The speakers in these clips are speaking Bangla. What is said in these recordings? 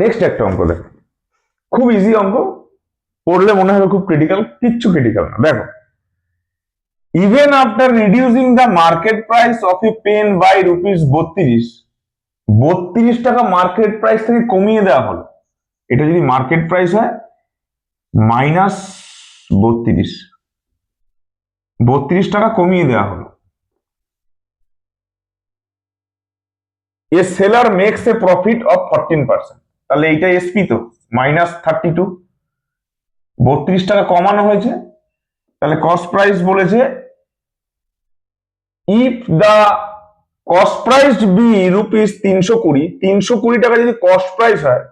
নেক্সট একটা অঙ্ক দেখো, খুব ইজি অঙ্ক, পড়লে মনে হবে খুব ক্রিটিক্যাল, কিচ্ছু ক্রিটিক্যাল না। দেখো, even after reducing the market price of a pen by rupees 32 টাকা মার্কেট প্রাইস থেকে কমিয়ে দেওয়া হলো। এটা যদি মার্কেট প্রাইস হয় মাইনাস 32 টাকা কমিয়ে দেওয়া হলো। A seller makes a profit of 14%। তাহলে এইটা এসপি তো, -32, 32 টাকা কমানো হয়েছে। তাহলে কস্ট প্রাইস বলেছে if the cost price be rupees 320 টাকা যদি কস্ট প্রাইস হয়,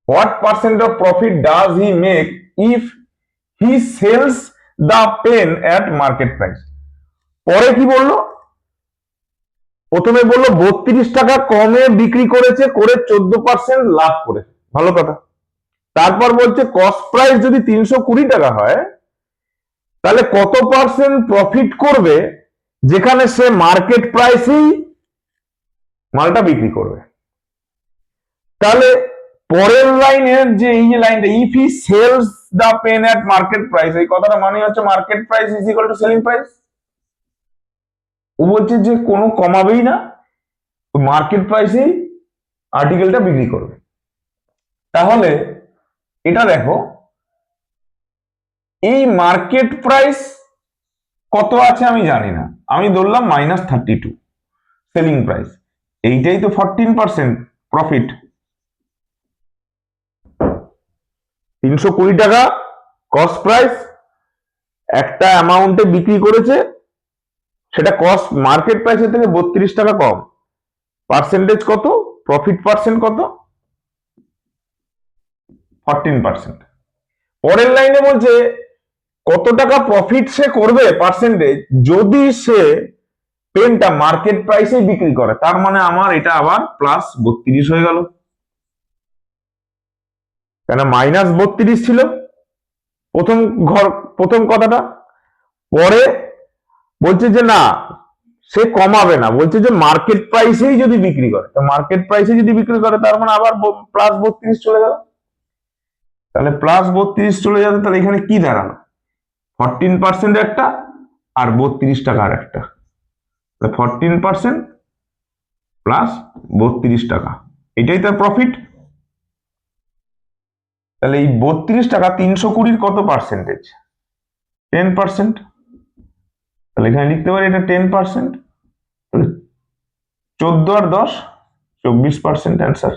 what percent of profit does he make if he sells the pen at market price. পরে কি বললো, প্রথমে বললো 32 টাকা কমে বিক্রি করেছে, করে 14% লাভ করেছে, ভালো কথা। তারপর বলছে কস্ট প্রাইস যদি 320 টাকা হয় তাহলে কত পার্সেন্ট প্রফিট করবে, যেখানে সে মার্কেট প্রাইসেই মালটা বিক্রি করবে। তাহলে পরের লাইনের যে এই যে লাইনটা, if he sells the pen at market price, এই কথাটা মানে হচ্ছে market price is equal to selling price. ও বলছে যে কোনো কমাবেই না, মার্কেট প্রাইসেই আর্টিকেলটা বিক্রি করবে। তাহলে এটা দেখো, এই মার্কেট প্রাইস কত আছে আমি জানি না, আমি ধরলাম -32 সেলিং প্রাইস, এইটাই তো 14% প্রফিট। 320 টাকা কস্ট প্রাইস, একটা অ্যামাউন্টে বিক্রি করেছে, সেটা কস্ট মার্কেট প্রাইসের থেকে 32 টাকা কম, পার্সেন্টেজ কত, প্রফিট পার্সেন্ট কত, 14%। পরের লাইনে বলছে কত টাকা প্রফিট সে করবে পার্সেন্টেজ যদি সে পেনটা মার্কেট প্রাইসে বিক্রি করে। তার মানে আমার এটা আবার +32 হয়ে গেল, কেন -32 ছিল প্রথম কথাটা। পরে বলছে যে না, সে কমাবে না, বলছে যে মার্কেট প্রাইসেই যদি বিক্রি করে, তো মার্কেট প্রাইসে যদি বিক্রি করে তার মানে আবার +32 চলে গেল। তাহলে +32 চলে যাবে, তাহলে এখানে কি দাঁড়ালো, 14% একটা আর 32 টাকা আর একটা, 14% +32 টাকা, এটাই তার প্রফিট। তাহলে এই 32 টাকা 320 কত পার্সেন্টেজ, 10%। তাহলে এখানে লিখতে পারি এটা 10%, 14 আর 10 24% অ্যান্সার।